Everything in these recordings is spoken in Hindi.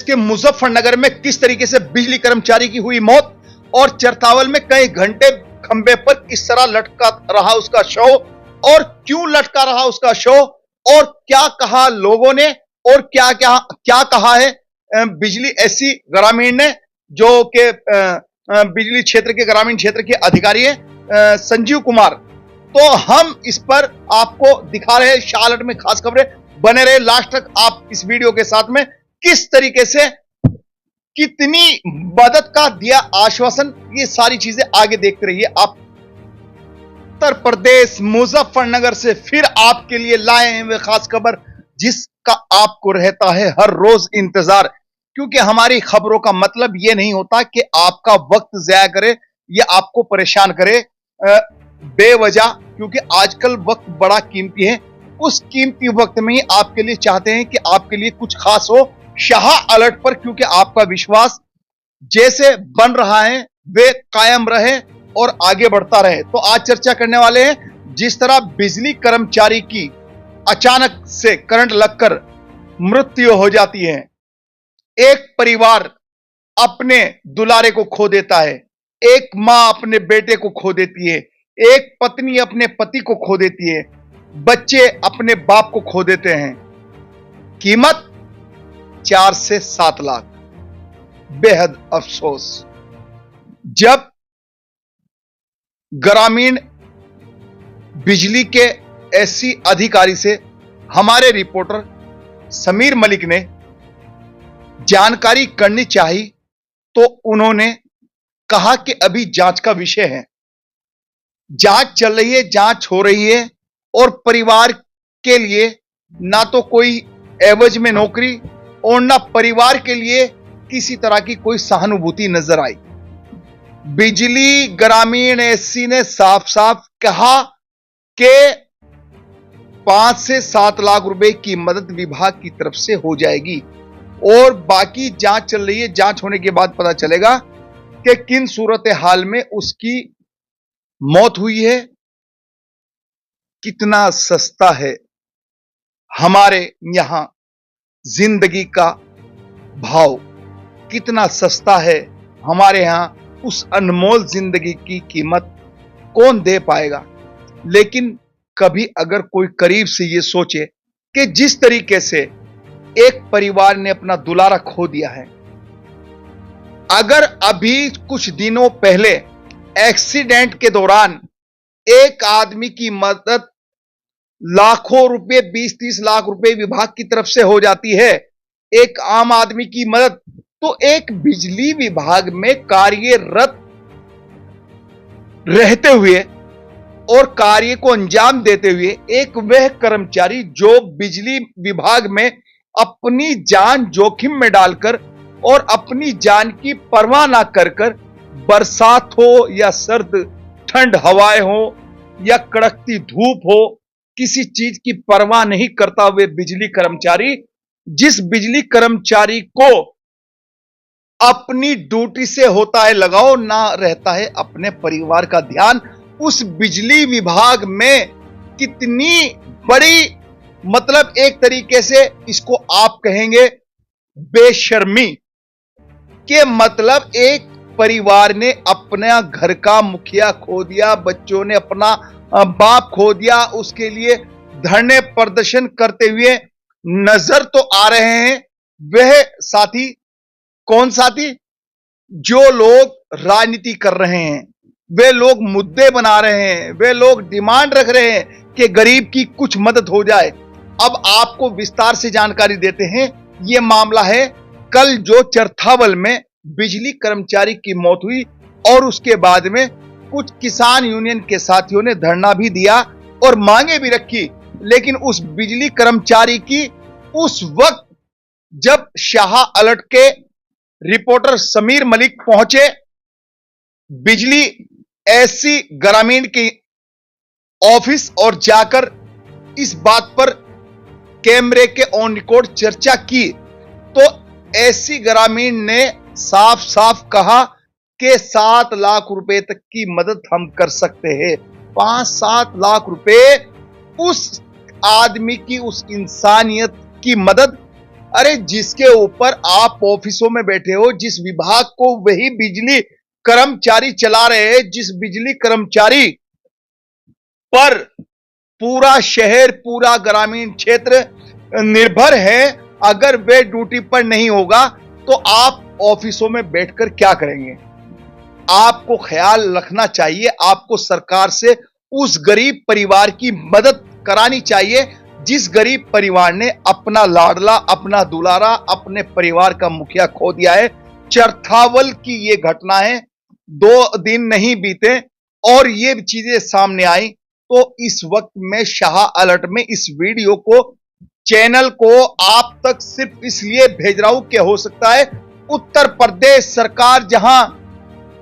प्रदेश के मुजफ्फरनगर में किस तरीके से बिजली कर्मचारी की हुई मौत और चरथावल में कई घंटे खंबे पर किस तरह लटका रहा उसका शव और क्यों लटका रहा उसका शव और क्या कहा लोगों ने और क्या कहा है बिजली एससी ग्रामीण ने, जो कि बिजली क्षेत्र के ग्रामीण क्षेत्र के अधिकारी है संजीव कुमार। तो हम इस पर आपको दिखा रहे हैं शालट में खास खबरें, बने रहे लास्ट तक आप इस वीडियो के साथ में। किस तरीके से कितनी मदद का दिया आश्वासन, ये सारी चीजें आगे देखते रहिए आप। उत्तर प्रदेश मुजफ्फरनगर से फिर आपके लिए लाए हैं वे खास खबर जिसका आपको रहता है हर रोज इंतजार, क्योंकि हमारी खबरों का मतलब यह नहीं होता कि आपका वक्त जाया करे या आपको परेशान करे बेवजह, क्योंकि आजकल वक्त बड़ा कीमती है। उस कीमती वक्त में ही आपके लिए चाहते हैं कि आपके लिए कुछ खास हो शाह अलर्ट पर, क्योंकि आपका विश्वास जैसे बन रहा है वे कायम रहे और आगे बढ़ता रहे। तो आज चर्चा करने वाले हैं जिस तरह बिजली कर्मचारी की अचानक से करंट लगकर मृत्यु हो जाती है, एक परिवार अपने दुलारे को खो देता है, एक मां अपने बेटे को खो देती है, एक पत्नी अपने पति को खो देती है, बच्चे अपने बाप को खो देते हैं। कीमत 4 से 7 लाख। बेहद अफसोस। जब ग्रामीण बिजली के एससी अधिकारी से हमारे रिपोर्टर समीर मलिक ने जानकारी करनी चाही तो उन्होंने कहा कि अभी जांच का विषय है, जांच चल रही है, जांच हो रही है और परिवार के लिए ना तो कोई एवज में नौकरी और ना परिवार के लिए किसी तरह की कोई सहानुभूति नजर आई। बिजली ग्रामीण एससी ने साफ साफ कहा कि 5 से 7 लाख रुपए की मदद विभाग की तरफ से हो जाएगी और बाकी जांच चल रही है। जांच होने के बाद पता चलेगा कि किन सूरत हाल में उसकी मौत हुई है। कितना सस्ता है हमारे यहां जिंदगी का भाव, कितना सस्ता है हमारे यहां उस अनमोल जिंदगी की कीमत कौन दे पाएगा। लेकिन कभी अगर कोई करीब से ये सोचे कि जिस तरीके से एक परिवार ने अपना दुलारा खो दिया है, अगर अभी कुछ दिनों पहले एक्सीडेंट के दौरान एक आदमी की मदद लाखों रुपए 20-30 लाख रुपए विभाग की तरफ से हो जाती है, एक आम आदमी की मदद, तो एक बिजली विभाग में कार्यरत रहते हुए और कार्य को अंजाम देते हुए एक वह कर्मचारी जो बिजली विभाग में अपनी जान जोखिम में डालकर और अपनी जान की परवाह ना कर बरसात हो या सर्द ठंड हवाएं हो या कड़कती धूप हो, किसी चीज की परवाह नहीं करता हुए बिजली कर्मचारी, जिस बिजली कर्मचारी को अपनी ड्यूटी से होता है लगाव, ना रहता है अपने परिवार का ध्यान, उस बिजली विभाग में कितनी बड़ी, मतलब एक तरीके से इसको आप कहेंगे बेशर्मी के, मतलब एक परिवार ने अपना घर का मुखिया खो दिया, बच्चों ने अपना बाप खो दिया, उसके लिए धरने प्रदर्शन करते हुए नजर तो आ रहे हैं। वह साथी कौन साथी? जो लोग राजनीति कर रहे हैं, वे लोग मुद्दे बना रहे हैं, वे लोग डिमांड रख रहे हैं कि गरीब की कुछ मदद हो जाए। अब आपको विस्तार से जानकारी देते हैं। यह मामला है कल जो चरथावल में बिजली कर्मचारी की मौत हुई और उसके बाद में कुछ किसान यूनियन के साथियों ने धरना भी दिया और मांगे भी रखी, लेकिन उस बिजली कर्मचारी की उस वक्त जब शाह अलर्ट के रिपोर्टर समीर मलिक पहुंचे बिजली एससी ग्रामीण की ऑफिस और जाकर इस बात पर कैमरे के ऑन रिकॉर्ड चर्चा की, तो एससी ग्रामीण ने साफ साफ कहा कि 7 लाख रुपए तक की मदद हम कर सकते हैं। 5-7 लाख रुपए उस आदमी की, उस इंसानियत की मदद अरे जिसके ऊपर आप ऑफिसों में बैठे हो, जिस विभाग को वही बिजली कर्मचारी चला रहे हैं, जिस बिजली कर्मचारी पर पूरा शहर, पूरा ग्रामीण क्षेत्र निर्भर है, अगर वे ड्यूटी पर नहीं होगा तो आप ऑफिसों में बैठकर क्या करेंगे? आपको ख्याल रखना चाहिए, आपको सरकार से उस गरीब परिवार की मदद करानी चाहिए जिस गरीब परिवार ने अपना लाडला, अपना दुलारा, अपने परिवार का मुखिया खो दिया है। चरथावल की ये घटना है, 2 दिन नहीं बीते और ये चीजें सामने आई, तो इस वक्त मैं शाह अलर्ट में इस वीडियो को, चैनल को आप तक सिर्फ इसलिए भेज रहा हूं कि हो सकता है उत्तर प्रदेश सरकार जहां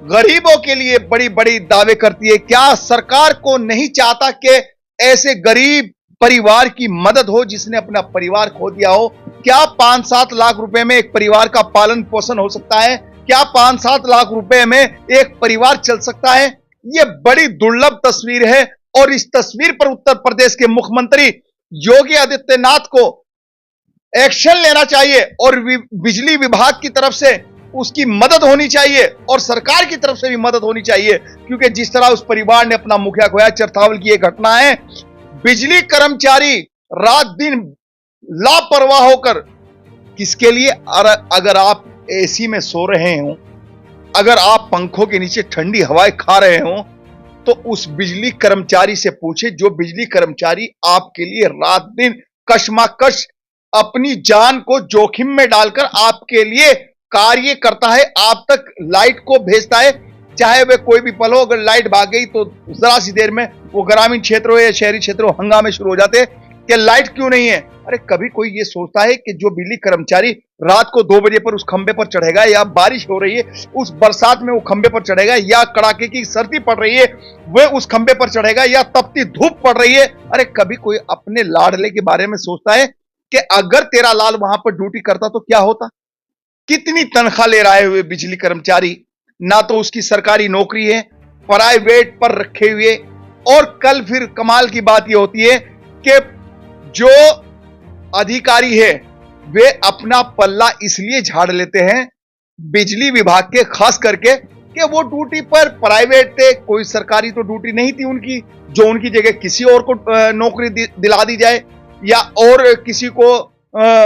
गरीबों के लिए बड़ी बड़ी दावे करती है, क्या सरकार को नहीं चाहता कि ऐसे गरीब परिवार की मदद हो जिसने अपना परिवार खो दिया हो? क्या 5-7 लाख रुपए में एक परिवार का पालन पोषण हो सकता है? क्या 5-7 लाख रुपए में एक परिवार चल सकता है? यह बड़ी दुर्लभ तस्वीर है और इस तस्वीर पर उत्तर प्रदेश के मुख्यमंत्री योगी आदित्यनाथ को एक्शन लेना चाहिए और बिजली विभाग की तरफ से उसकी मदद होनी चाहिए और सरकार की तरफ से भी मदद होनी चाहिए, क्योंकि जिस तरह उस परिवार ने अपना मुखिया खोया, चरथावल की यह घटना है। बिजली कर्मचारी रात दिन लापरवाह होकर किसके लिए? अगर आप एसी में सो रहे हो, अगर आप पंखों के नीचे ठंडी हवाएं खा रहे हो, तो उस बिजली कर्मचारी से पूछे, जो बिजली कर्मचारी आपके लिए रात दिन कशमकश अपनी जान को जोखिम में डालकर आपके लिए कार्य करता है, आप तक लाइट को भेजता है, चाहे वह कोई भी पल हो। अगर लाइट भाग गई तो जरा सी देर में वो ग्रामीण क्षेत्रों या शहरी क्षेत्रों हंगामे शुरू हो जाते हैं कि लाइट क्यों नहीं है। अरे कभी कोई ये सोचता है कि जो बिजली कर्मचारी रात को 2 बजे पर उस खंबे पर चढ़ेगा, या बारिश हो रही है उस बरसात में वो खंबे पर चढ़ेगा, या कड़ाके की सर्दी पड़ रही है वह उस खंबे पर चढ़ेगा, या तपती धूप पड़ रही है? अरे कभी कोई अपने लाडले के बारे में सोचता है कि अगर तेरा लाल वहां पर ड्यूटी करता तो क्या होता? कितनी तनख्वाह ले रहा है वे बिजली कर्मचारी? ना तो उसकी सरकारी नौकरी है, प्राइवेट पर रखे हुए। और कल फिर कमाल की बात यह होती है कि जो अधिकारी है वे अपना पल्ला इसलिए झाड़ लेते हैं बिजली विभाग के, खास करके कि वो ड्यूटी पर प्राइवेट थे, कोई सरकारी तो ड्यूटी नहीं थी उनकी, जो उनकी जगह किसी और को नौकरी दिला दी जाए, या और किसी को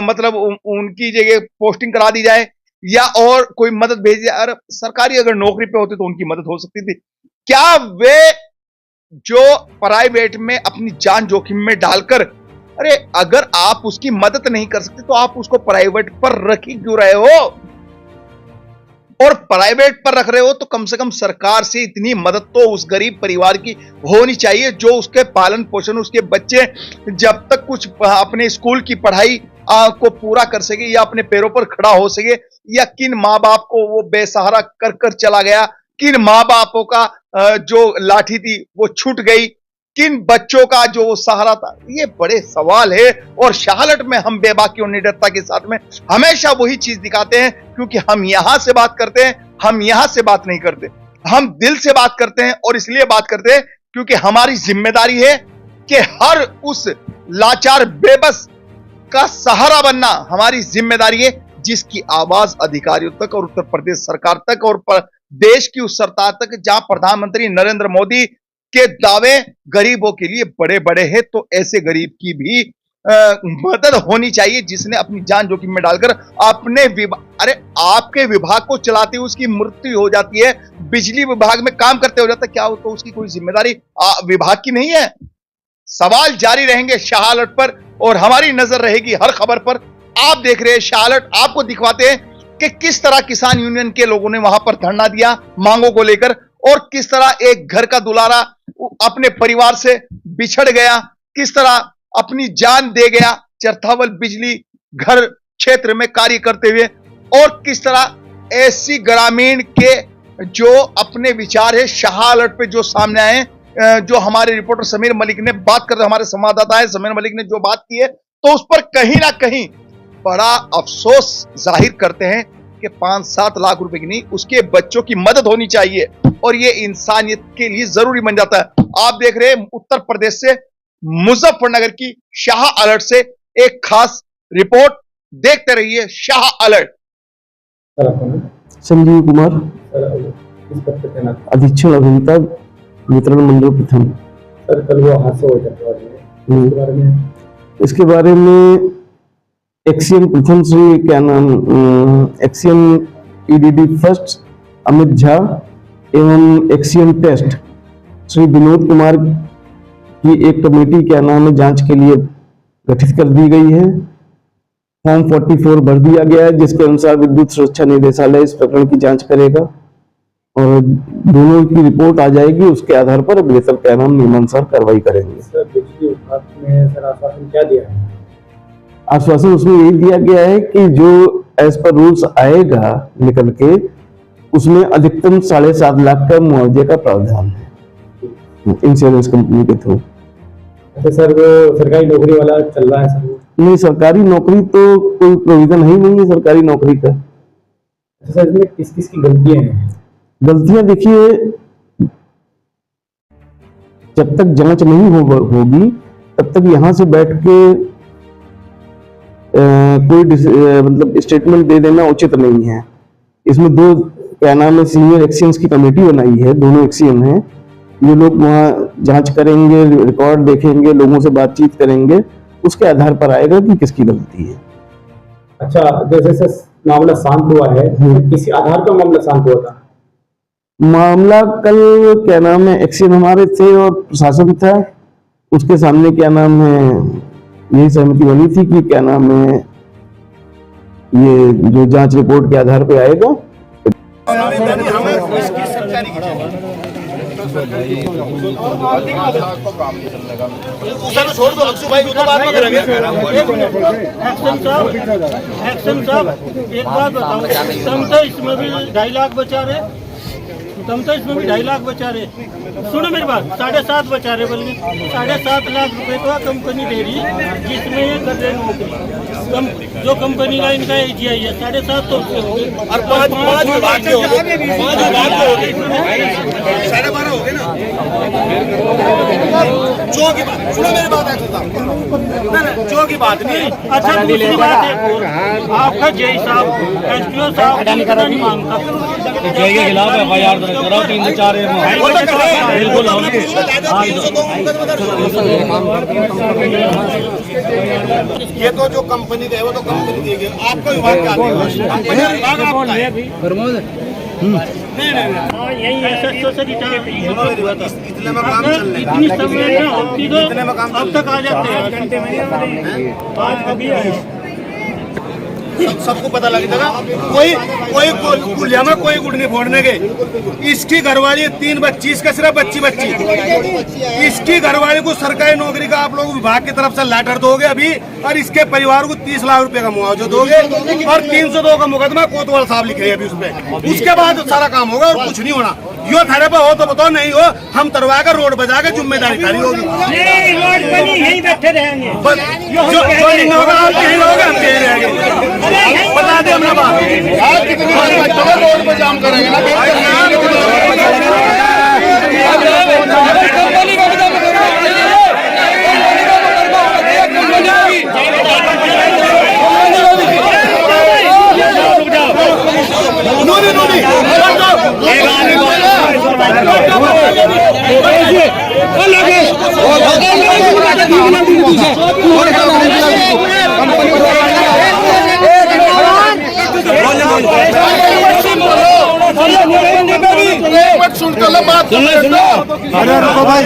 मतलब उनकी जगह पोस्टिंग करा दी जाए, या और कोई मदद भेज दिया। अरे सरकारी अगर नौकरी पे होते तो उनकी मदद हो सकती थी। क्या वे जो प्राइवेट में अपनी जान जोखिम में डालकर, अरे अगर आप उसकी मदद नहीं कर सकते तो आप उसको प्राइवेट पर रख ही क्यों रहे हो? और प्राइवेट पर रख रहे हो तो कम से कम सरकार से इतनी मदद तो उस गरीब परिवार की होनी चाहिए जो उसके पालन पोषण, उसके बच्चे जब तक कुछ अपने स्कूल की पढ़ाई को पूरा कर सके या अपने पैरों पर खड़ा हो सके, या किन माँ बाप को वो बेसहारा कर कर चला गया, किन माँ बापों का जो लाठी थी वो छूट गई, किन बच्चों का जो सहारा था, ये बड़े सवाल है। और शाहलट में हम बेबाकी और निडरता के साथ में हमेशा वही चीज दिखाते हैं, क्योंकि हम यहां से बात करते हैं, हम यहां से बात नहीं करते, हम दिल से बात करते हैं। और इसलिए बात करते हैं क्योंकि हमारी जिम्मेदारी है कि हर उस लाचार बेबस का सहारा बनना हमारी जिम्मेदारी है, जिसकी आवाज अधिकारियों तक और उत्तर प्रदेश सरकार तक और देश की उस सरकार तक जहां प्रधानमंत्री नरेंद्र मोदी के दावे गरीबों के लिए बड़े बड़े हैं, तो ऐसे गरीब की भी मदद होनी चाहिए जिसने अपनी जान जोखिम में डालकर अपने अरे आपके विभाग को चलाते हुए उसकी मृत्यु हो जाती है, बिजली विभाग में काम करते हो जाता है, क्या हो तो उसकी कोई जिम्मेदारी विभाग की नहीं है? सवाल जारी रहेंगे शाह अलर्ट पर और हमारी नजर रहेगी हर खबर पर। आप देख रहे हैं शाह अलर्ट, आपको दिखवाते हैं कि किस तरह किसान यूनियन के लोगों ने वहां पर धरना दिया मांगों को लेकर, और किस तरह एक घर का दुलारा अपने परिवार से बिछड़ गया, किस तरह अपनी जान दे गया चरथावल बिजली घर क्षेत्र में कार्य करते हुए, और किस तरह ऐसी ग्रामीण के जो अपने विचार है शाह अलर्ट पे जो सामने आए, जो हमारे रिपोर्टर समीर मलिक ने बात कर, हमारे संवाददाता है समीर मलिक ने जो बात की है, तो उस पर कहीं ना कहीं बड़ा अफसोस जाहिर करते हैं कि 5-7 लाख रुपए की नहीं, उसके बच्चों की मदद होनी चाहिए और ये इंसानियत के लिए जरूरी बन जाता है। आप देख रहे हैं उत्तर प्रदेश से मुजफ्फरनगर की शाह अलर्ट से एक खास रिपोर्ट, देखते रहिए शाह अलर्ट। संजीव कुमार, अधीक्षण अभियंता वितरण मंडल प्रथम। सर कल वो हादसा हो जाता इसके बारे में एक्सीएम प्रथम श्री क्या नाम एक्सीएम ईडीडी फर्स्ट अमित झा एवं एक्सीएम टेस्ट श्री विनोद कुमार की एक कमेटी क्या नाम है जांच के लिए गठित कर दी गई है। फॉर्म 44 भर दिया गया है, जिसके अनुसार विद्युत सुरक्षा निदेशालय इस प्रकरण की जांच करेगा और दोनों की रिपोर्ट आ जाएगी। उसके आधार पर बेहतर क्या नाम नियमानुसार कार्रवाई करेंगे। सर बिजली विभाग में सर आश्वासन क्या दिया है? आश्वासन उसमें यही दिया गया है कि जो एज पर रूल्स आएगा निकल के उसमें अधिकतम 7.5 लाख का मुआवजे का प्रावधान है इंश्योरेंस कंपनी के थ्रू। अच्छा सर, वो सरकारी नौकरी वाला चल रहा है सर? नहीं, सरकारी नौकरी तो कोई प्रोविजन ही नहीं है सरकारी नौकरी का। अच्छा सर, इसमें किस किस की गलतियां हैं? गलतियां देखिए, जब तक जांच नहीं होगी तब तक यहां से बैठ के कोई मतलब स्टेटमेंट दे देना उचित नहीं है। इसमें दो क्या नाम है सीनियर एक्सीएम्स की कमेटी बनाई है, दोनों एक्सीएम हैं। ये लोग वहाँ जांच करेंगे, रिकॉर्ड देखेंगे, लोगों से बातचीत करेंगे, उसके आधार पर आएगा कि किसकी गलती है। अच्छा, जैसे मामला शांत हुआ है, किसी आधार पर मामला शांत हुआ था? मामला कल क्या नाम है एक्सीएम हमारे थे और प्रशासन था, उसके सामने क्या नाम है यही सहमति बनी थी कि क्या नाम है ये जो जांच रिपोर्ट के आधार पे आएगा। छोड़ दो अक्षु भाई, वो तो बाद में करेंगे। एक्शन साहब एक बात बताओ, तुम तो इसमें भी 2.5 लाख बचा रहे, तुम तो इसमें भी 2.5 लाख बचा रहे। सुनो मेरी बात, 7.5 बचा रहे, बल्कि 7.5 लाख रुपए तो कंपनी दे रही जिसमें ये कर रहे नौकरी। जो कंपनी का इनका एजीआई है 7.5 तो और 5 विभाग के हो गए, 5 विभाग के हो गए, 12.5 हो गए ना। जो की बात सुनो मेरी बात है, जो की बात नहीं। अच्छा दूसरी बात है, आपका जय साहब एसपीओ साहब नहीं मांगता जय के खिलाफ एफआईआर दर्ज कराओ 3 से 4 बिल्कुल ये तो जो कंपनी है वो तो कंपनी देगी, आपको विभाग क्या यही इतने में काम चल रहा है, इतने में काम अब तक आ जाते हैं। सबको पता लग जाएगा। कोई कुलिया में कोई गुड़ नहीं फोड़ने के। इसकी घरवाली 3 बच्ची, इसका सिर्फ बच्ची। इसकी घरवाली को सरकारी नौकरी का आप लोग विभाग की तरफ से लेटर दोगे अभी, और इसके परिवार को 30 लाख रुपए का मुआवजा दोगे, और 302 का मुकदमा कोतवाल साहब लिख रहे हैं अभी उस पर। उसके बाद सारा काम होगा और कुछ नहीं होना। यो थारे पे हो तो बताओ, नहीं हो हम तरवा कर रोड बजा के जिम्मेदारी खाली होगी। रोड पर यहीं बैठे रहेंगे, जो नहीं होगा आप यहीं रहोगे, हम यहीं रहेंगे। बता दे हमने बात, रोड पर जाम करेंगे ना। अरे रुको भाई,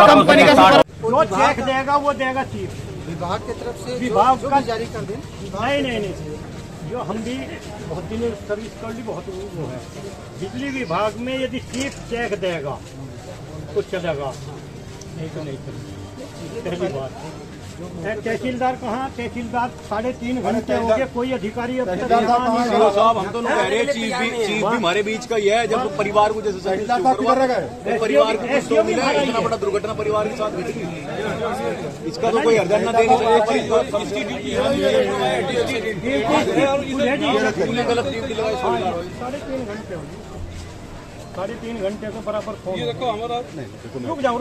कंपनी का जो चेक देगा वो देगा चीफ विभाग की तरफ से विभाग का जारी कर दें। नहीं, जो हम भी बहुत दिन सर्विस कर ली, बहुत वो है। बिजली विभाग में यदि चीफ चेक देगा तो चलेगा, नहीं तो नहीं चलेगा। पहली बात तहसीलदार कहाँ, तहसीलदार 3.5 घंटे हो गए, कोई अधिकारी अब तक साहब हम तो कह रहे हैं चीफ भी हमारे बीच का ही है। जब परिवार को जैसे परिवार को मिला, इतना बड़ा दुर्घटना परिवार के साथ घटी। इसका तो कोई अर्जन न देने वाले इसकी ड्यूटी है। साढ़े 3 घंटे के बराबर फोन। रुक जाओ